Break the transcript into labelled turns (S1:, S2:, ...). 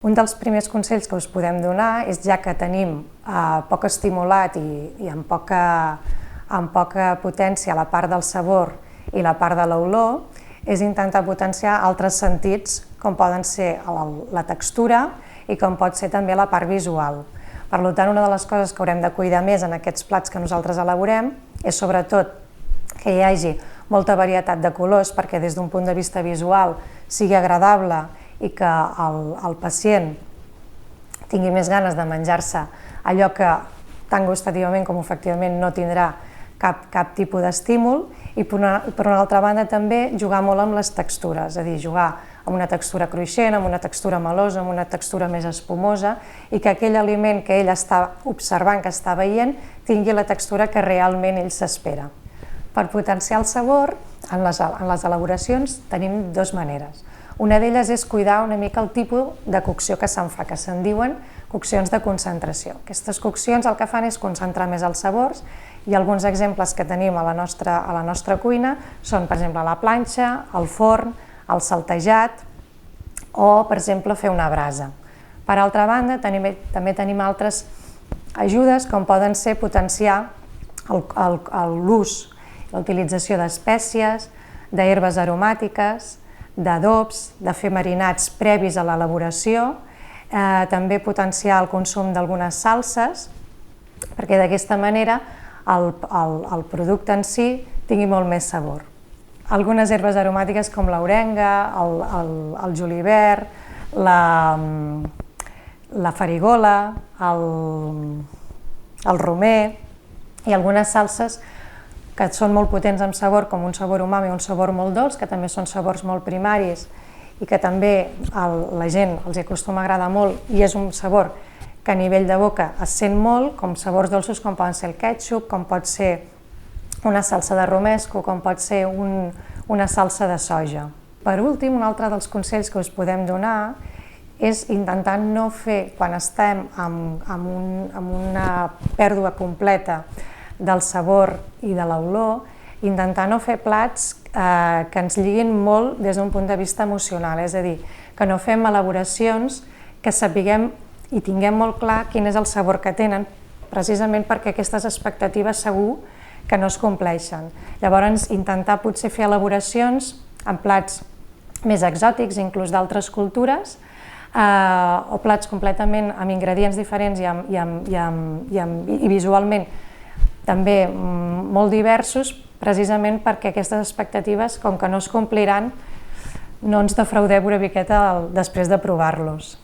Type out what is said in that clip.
S1: Un dels primers consells que us podem donar és, ja que tenim poc estimulat i amb poca potència la part del sabor i la part de l'olor, és intentar potenciar altres sentits, com poden ser la textura i com pot ser també la part visual. Per tant, una de les coses que haurem de cuidar més en aquests plats que nosaltres elaborem és sobretot que hi hagi molta varietat de colors, perquè des d'un punt de vista visual sigui agradable i que el pacient tingui més ganes de menjar-se allò que tant gustativament com efectivament no tindrà cap tipus d'estímul, i per una altra banda també jugar molt amb les textures, és a dir, jugar amb una textura cruixent, amb una textura melosa, amb una textura més espumosa, i que aquell aliment que ell està observant, que està veient, tingui la textura que realment ell s'espera. Per potenciar el sabor, en les elaboracions tenim dues maneres. Una d'elles és cuidar una mica el tipus de cocció que se'n fa, que se'n diuen coccions de concentració. Aquestes coccions el que fan és concentrar més els sabors, i alguns exemples que tenim a la nostra cuina són, per exemple, la planxa, el forn, el saltejat o, per exemple, fer una brasa. Per altra banda, també tenim altres ajudes, com poden ser potenciar l'ús, l'utilització d'espècies, d'herbes aromàtiques, d'adobs, de fer marinats previs a l'elaboració, també potenciar el consum d'algunes salses, perquè d'aquesta manera el producte en si tingui molt més sabor. Algunes herbes aromàtiques com l'orenga, el julivert, la farigola, el romer i algunes salses que són molt potents amb sabor, com un sabor umami i un sabor molt dolç, que també són sabors molt primaris i que també a la gent els acostuma a agradar molt, i és un sabor que a nivell de boca es sent molt, com sabors dolços com poden ser el ketchup, com pot ser una salsa de romesco, com pot ser una salsa de soja. Per últim, un altre dels consells que us podem donar és intentar no fer, quan estem amb una pèrdua completa del sabor i de l'olor, intentar no fer plats que ens lliguin molt des d'un punt de vista emocional, és a dir, que no fem elaboracions que sapiguem i tinguem molt clar quin és el sabor que tenen, precisament perquè aquestes expectatives segur que no es compleixen. Llavors, intentar potser fer elaboracions amb plats més exòtics, inclús d'altres cultures, o plats completament amb ingredients diferents i visualment també molt diversos, precisament perquè aquestes expectatives, com que no es compliran, no ens defraudem una miqueta després de provar-los.